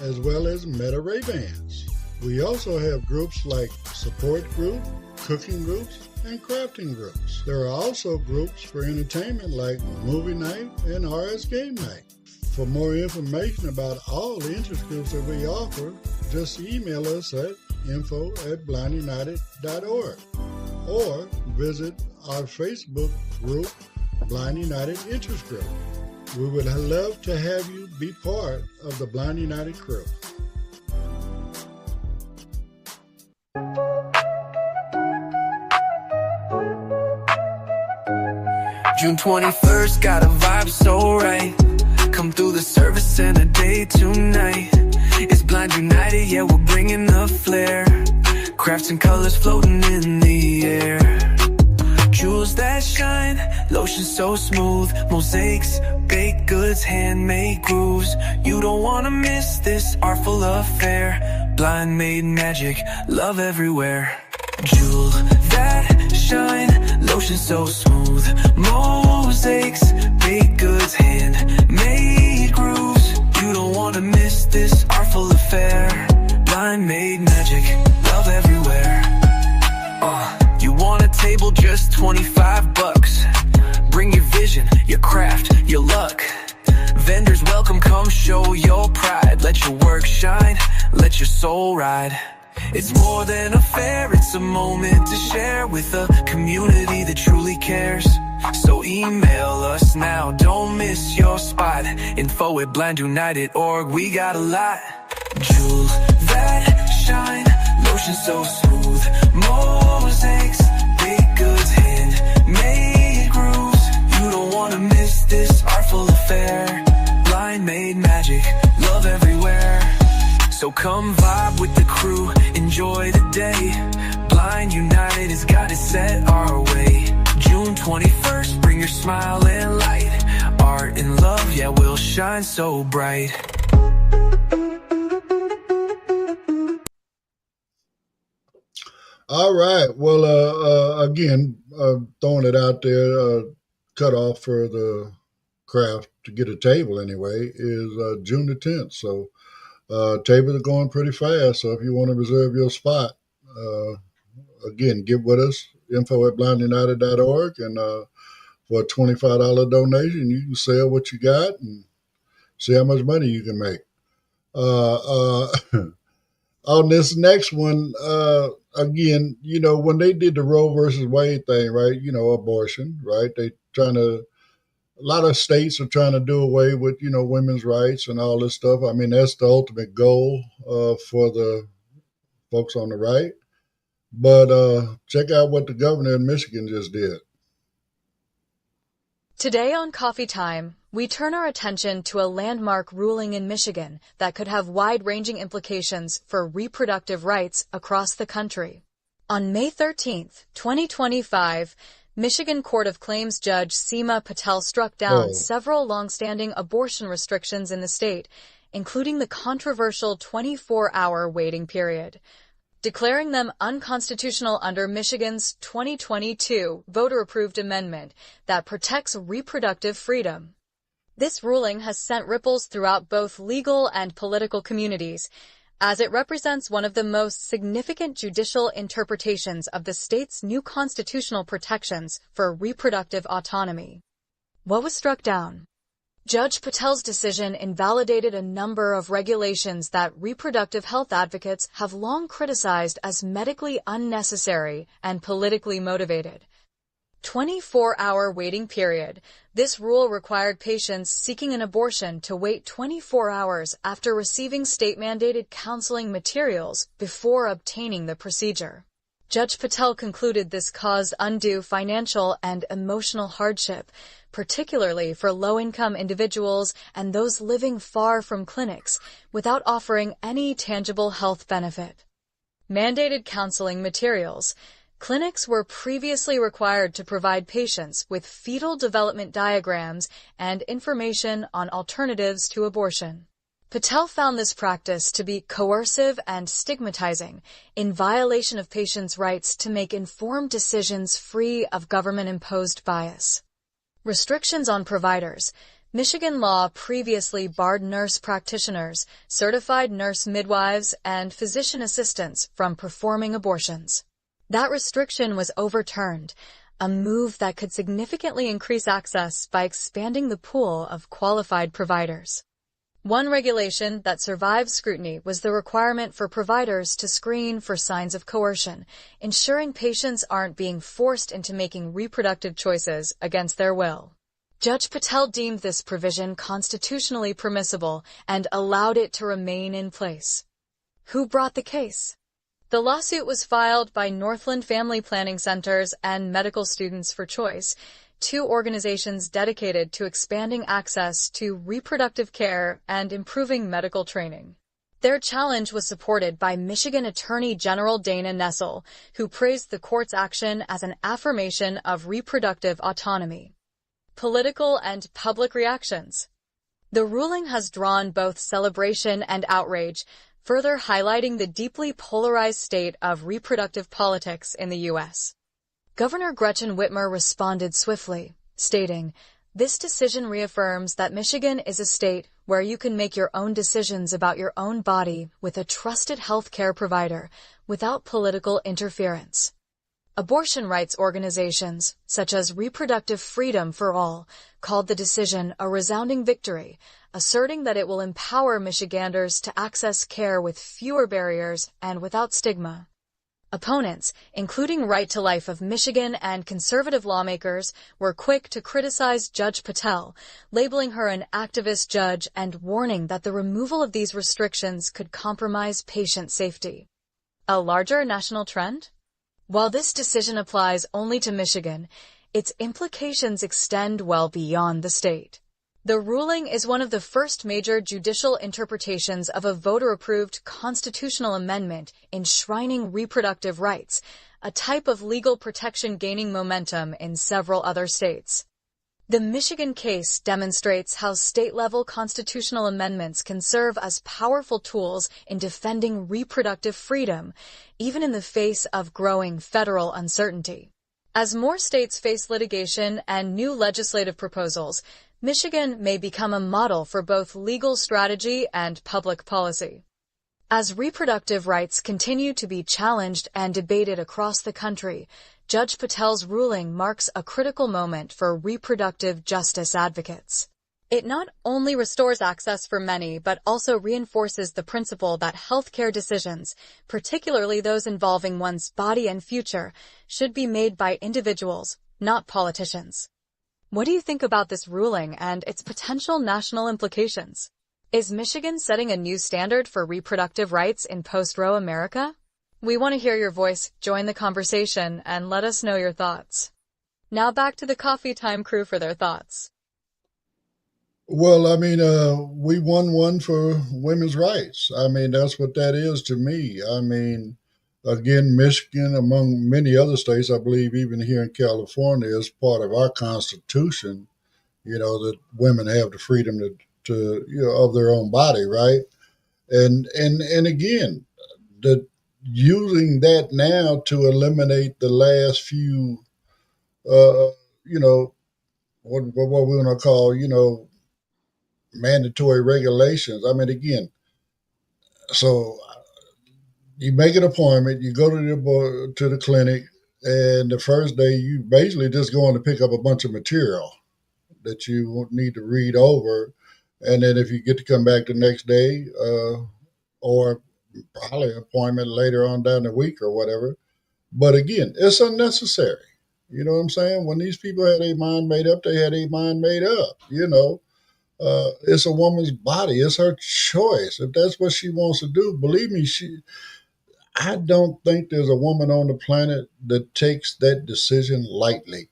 as well as Meta Ray-Bans. We also have groups like support group, cooking groups, and crafting groups. There are also groups for entertainment like movie night and RS game night. For more information about all the interest groups that we offer, just email us at info@blindunited.org or visit our Facebook group, Blind United Interest Group. We would love to have you be part of the Blind United crew. June 21st, got a vibe so right. Come through the service and a day tonight. It's Blind United, yeah, we're bringing the flair. Crafts and colors floating in the air. Jewels that shine, lotion so smooth. Mosaics, baked goods, handmade grooves. You don't wanna miss this artful affair. Blind made magic, love everywhere. Jewel that shine, lotion so smooth. Mosaics, baked goods, handmade grooves. You don't wanna miss this artful affair. Blind made magic, love everywhere. You want a table, just 25 bucks. Bring your vision, your craft, your luck. Vendors welcome, come show your pride. Let your work shine, let your soul ride. It's more than a fair, it's a moment to share with a community that truly cares. So email us now, don't miss your spot. info@blindunited.org, we got a lot. Jewels that shine, lotion so smooth. Mosaics, big goods, handmade grooves. You don't wanna miss this artful affair. Blind made magic, love everywhere. So come vibe with the crew, enjoy the day. Blind United has got it set our way. June 21st, bring your smile and light. Art and love, yeah, we'll shine so bright. All right. Well, again, throwing it out there, cut off for the craft to get a table anyway is June the 10th. So tables are going pretty fast. So if you want to reserve your spot, again, get with us, info@blindunited.org, and for a $25 donation, you can sell what you got and see how much money you can make. On this next one, again, when they did the Roe versus Wade thing, right? Abortion, right? A lot of states are trying to do away with, women's rights and all this stuff. I mean, that's the ultimate goal for the folks on the right. But check out what the governor in Michigan just did. Today on Coffee Time, we turn our attention to a landmark ruling in Michigan that could have wide-ranging implications for reproductive rights across the country. On May 13, 2025, Michigan Court of Claims Judge Seema Patel struck down several long-standing abortion restrictions in the state, including the controversial 24-hour waiting period, declaring them unconstitutional under Michigan's 2022 voter-approved amendment that protects reproductive freedom. This ruling has sent ripples throughout both legal and political communities, as it represents one of the most significant judicial interpretations of the state's new constitutional protections for reproductive autonomy. What was struck down? Judge Patel's decision invalidated a number of regulations that reproductive health advocates have long criticized as medically unnecessary and politically motivated. 24-hour waiting period. This rule required patients seeking an abortion to wait 24 hours after receiving state-mandated counseling materials before obtaining the procedure. Judge Patel concluded this caused undue financial and emotional hardship, particularly for low-income individuals and those living far from clinics, without offering any tangible health benefit. Mandated counseling materials. Clinics were previously required to provide patients with fetal development diagrams and information on alternatives to abortion. Patel found this practice to be coercive and stigmatizing, in violation of patients' rights to make informed decisions free of government-imposed bias. Restrictions on providers. Michigan law previously barred nurse practitioners, certified nurse midwives, and physician assistants from performing abortions. That restriction was overturned, a move that could significantly increase access by expanding the pool of qualified providers. One regulation that survived scrutiny was the requirement for providers to screen for signs of coercion, ensuring patients aren't being forced into making reproductive choices against their will. Judge Patel deemed this provision constitutionally permissible and allowed it to remain in place. Who brought the case? The lawsuit was filed by Northland Family Planning Centers and Medical Students for Choice, two organizations dedicated to expanding access to reproductive care and improving medical training. Their challenge was supported by Michigan Attorney General Dana Nessel, who praised the court's action as an affirmation of reproductive autonomy. Political and public reactions. The ruling has drawn both celebration and outrage, further highlighting the deeply polarized state of reproductive politics in the U.S. Governor Gretchen Whitmer responded swiftly, stating, "This decision reaffirms that Michigan is a state where you can make your own decisions about your own body with a trusted health care provider without political interference." Abortion rights organizations, such as Reproductive Freedom for All, called the decision a resounding victory, asserting that it will empower Michiganders to access care with fewer barriers and without stigma. Opponents, including Right to Life of Michigan and conservative lawmakers, were quick to criticize Judge Patel, labeling her an activist judge and warning that the removal of these restrictions could compromise patient safety. A larger national trend? While this decision applies only to Michigan, its implications extend well beyond the state. The ruling is one of the first major judicial interpretations of a voter-approved constitutional amendment enshrining reproductive rights, a type of legal protection gaining momentum in several other states. The Michigan case demonstrates how state-level constitutional amendments can serve as powerful tools in defending reproductive freedom, even in the face of growing federal uncertainty. As more states face litigation and new legislative proposals, Michigan may become a model for both legal strategy and public policy. As reproductive rights continue to be challenged and debated across the country, Judge Patel's ruling marks a critical moment for reproductive justice advocates. It not only restores access for many, but also reinforces the principle that healthcare decisions, particularly those involving one's body and future, should be made by individuals, not politicians. What do you think about this ruling and its potential national implications? Is Michigan setting a new standard for reproductive rights in post-Roe America? We want to hear your voice, join the conversation, and let us know your thoughts. Now back to the Coffee Time crew for their thoughts. Well, I mean, we won one for women's rights. I mean, that's what that is to me. I mean, again, Michigan, among many other states, I believe even here in California, is part of our Constitution, that women have the freedom to of their own body, right? And again, the using that now to eliminate the last few, uh, you know, what we want to call, mandatory regulations. I mean, again, so you make an appointment, you go to the clinic, and the first day you basically just going to pick up a bunch of material that you need to read over, and then if you get to come back the next day, or probably an appointment later on down the week or whatever. But again, it's unnecessary. You know what I'm saying? When these people had their mind made up, they had their mind made up. It's a woman's body. It's her choice. If that's what she wants to do, believe me, I don't think there's a woman on the planet that takes that decision lightly.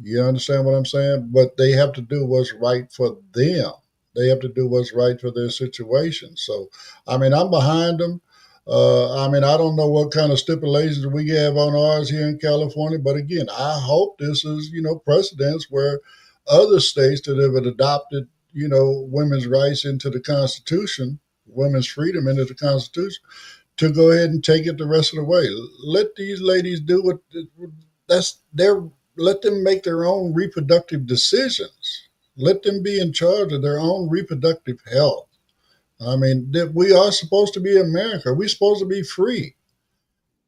You understand what I'm saying? But they have to do what's right for them. They have to do what's right for their situation. So, I mean, I'm behind them. I mean, I don't know what kind of stipulations we have on ours here in California, but again, I hope this is, precedents where other states that have adopted, women's rights into the Constitution, women's freedom into the Constitution, to go ahead and take it the rest of the way. Let these ladies do what that's their. Let them make their own reproductive decisions. Let them be in charge of their own reproductive health. I mean, we are supposed to be America. We're supposed to be free.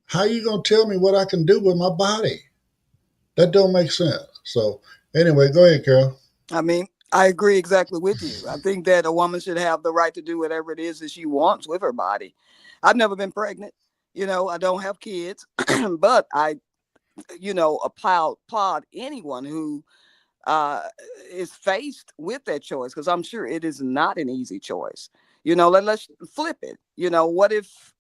How you gonna tell me what I can do with my body? That don't make sense. So anyway, go ahead, Carol. I mean, I agree exactly with you. I think that a woman should have the right to do whatever it is that she wants with her body. I've never been pregnant. I don't have kids, but I, applaud anyone who is faced with that choice, because I'm sure it is not an easy choice. Let's flip it. What if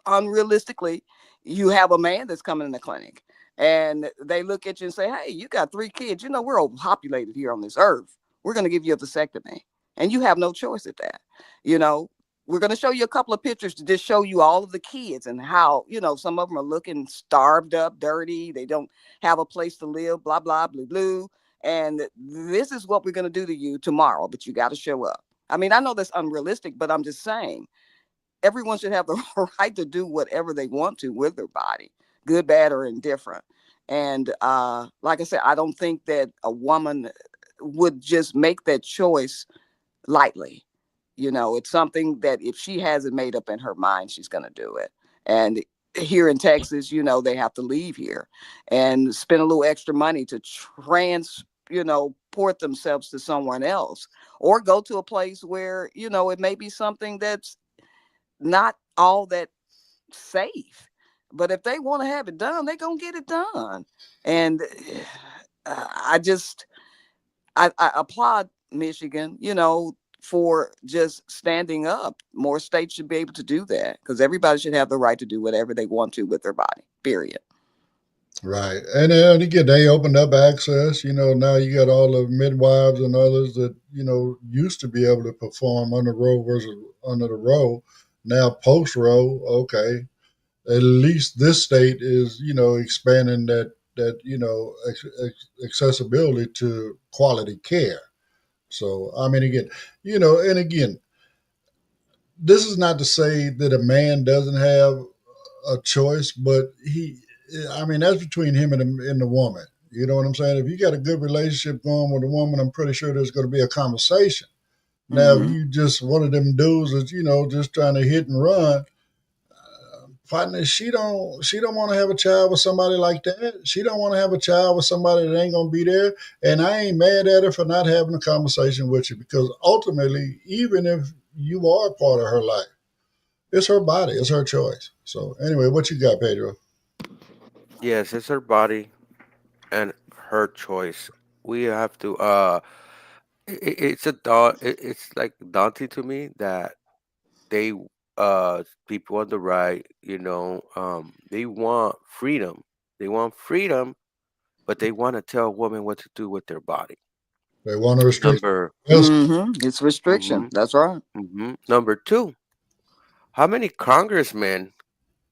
unrealistically you have a man that's coming in the clinic and they look at you and say, hey, you got 3 kids. We're overpopulated here on this earth. We're going to give you a vasectomy. And you have no choice at that. We're going to show you a couple of pictures to just show you all of the kids and how, some of them are looking starved up, dirty. They don't have a place to live, blah, blah, blue, blue. And this is what we're going to do to you tomorrow, but you got to show up. I mean, I know that's unrealistic, but I'm just saying everyone should have the right to do whatever they want to with their body, good, bad, or indifferent. And like I said, I don't think that a woman would just make that choice lightly. It's something that if she hasn't made up in her mind, she's going to do it. And here in Texas, they have to leave here and spend a little extra money to port themselves to someone else, or go to a place where, it may be something that's not all that safe. But if they want to have it done, they're going to get it done. And I applaud Michigan, for just standing up. More states should be able to do that, because everybody should have the right to do whatever they want to with their body, period. Right. And again, they opened up access. Now you got all the midwives and others that, used to be able to perform under Roe versus under the Roe. Now post Roe, okay, at least this state is, expanding that accessibility to quality care. So, I mean, again, and again, this is not to say that a man doesn't have a choice, but that's between him and the woman. You know what I'm saying? If you got a good relationship going with a woman, I'm pretty sure there's going to be a conversation. Now, if you just one of them dudes that's just trying to hit and run, partner, she don't want to have a child with somebody like that. She don't want to have a child with somebody that ain't gonna be there. And I ain't mad at her for not having a conversation with you, because ultimately, even if you are part of her life, it's her body, it's her choice. So anyway, what you got, Pedro? Yes, it's her body and her choice. We have to it's it's like daunting to me that they people on the right, they want freedom. They want freedom, but they want to tell women what to do with their body. They want to restrict. Number Yes. It's restriction. mhm, That's right. Number two, how many congressmen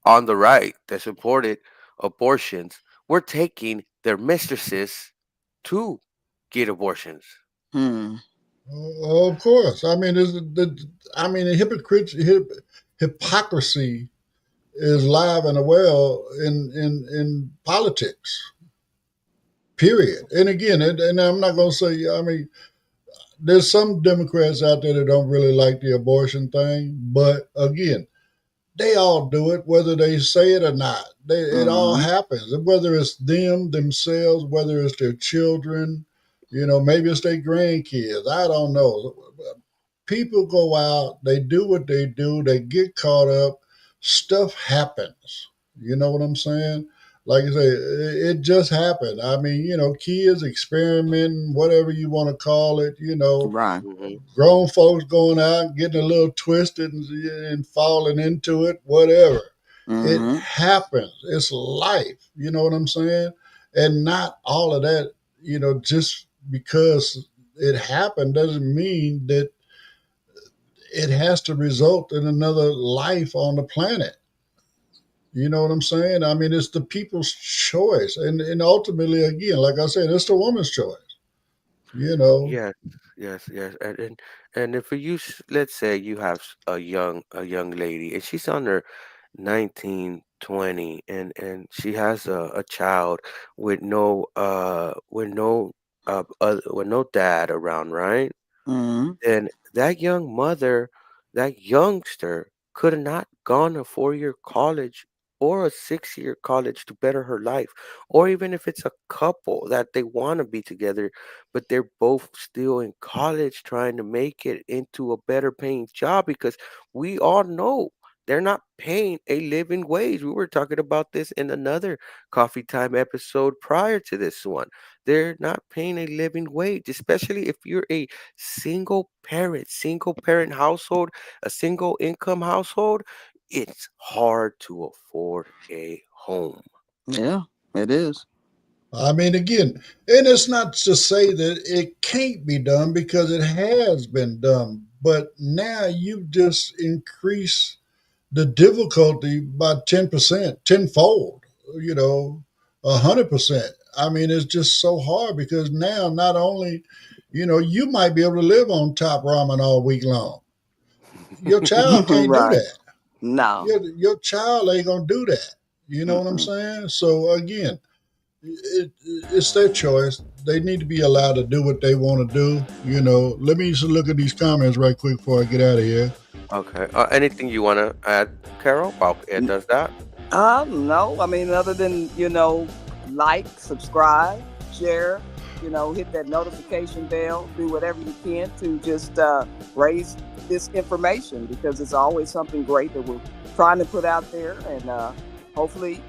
on the right that supported abortions were taking their mistresses to get abortions? Hmm. Of course. I mean, the hypocrisy is live and well in politics. Period. And again, and I'm not going to say. I mean, there's some Democrats out there that don't really like the abortion thing, but again, they all do it, whether they say it or not. It all Mm-hmm. happens, whether it's them themselves, whether it's their children, maybe it's their grandkids. I don't know. People go out, they do what they do, they get caught up, stuff happens. You know what I'm saying? Like I say, it just happened. I mean, kids experimenting, whatever you want to call it, Right. Hmm. grown folks going out and getting a little twisted and falling into it, whatever. It Mm-hmm. happens. It's life. You know what I'm saying? And not all of that, just because it happened doesn't mean that it has to result in another life on the planet. You know what I'm saying? I mean, it's the people's choice. And ultimately, again, like I said, it's the woman's choice. You know, Yes, yes. And if let's say you have a young lady and she's under 19, 20, and she has a child with no dad around, right? Mm-hmm. Then that young mother, that youngster could have not gone a 4-year college or a 6-year college to better her life. Or even if it's a couple that they want to be together, but they're both still in college trying to make it into a better paying job, because we all know they're not paying a living wage. We were talking about this in another coffee time episode prior to this one. They're not paying a living wage, especially if you're a single parent household, a single income household. It's hard to afford a home. Yeah, it is. I mean, again, and it's not to say that it can't be done, because it has been done, but now you've just increased the difficulty by 10%, tenfold, 100%. I mean, it's just so hard, because now not only, you might be able to live on top ramen all week long. Your child can't do Right. that. No. Your child ain't gonna do that. You know what I'm Mm-mm. saying? So again, it's their choice. They need to be allowed to do what they want to do. Let me just look at these comments right quick before I get out of here. Okay. Anything you want to add, Carol, about it does that? No. I mean, other than, like, subscribe, share, hit that notification bell, do whatever you can to just raise this information, because it's always something great that we're trying to put out there. And hopefully,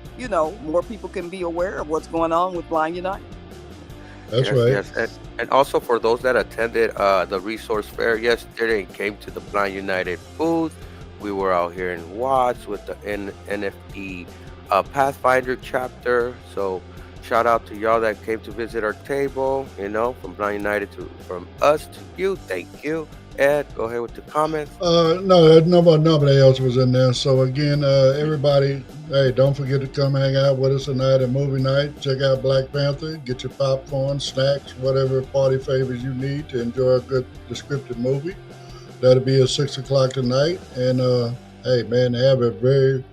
more people can be aware of what's going on with Blind United. That's Yes, right. yes. And also for those that attended the resource fair yesterday and came to the Blind United booth, we were out here in Watts with the NFE Pathfinder chapter. So shout out to y'all that came to visit our table, from Blind United from us to you. Thank you. Ed, go ahead with the comments. No, nobody else was in there. So again, everybody, hey, don't forget to come hang out with us tonight at movie night. Check out Black Panther. Get your popcorn, snacks, whatever party favors you need to enjoy a good descriptive movie. That'll be at 6 o'clock tonight. And hey, man, have a very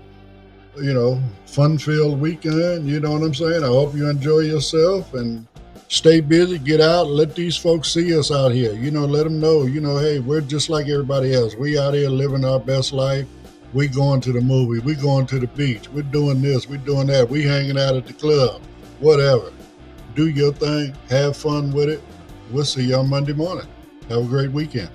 fun-filled weekend. You know what I'm saying? I hope you enjoy yourself and stay busy. Get out. Let these folks see us out here. Let them know, hey, we're just like everybody else. We out here living our best life. We going to the movie. We going to the beach. We're doing this. We're doing that. We hanging out at the club. Whatever. Do your thing. Have fun with it. We'll see you on Monday morning. Have a great weekend.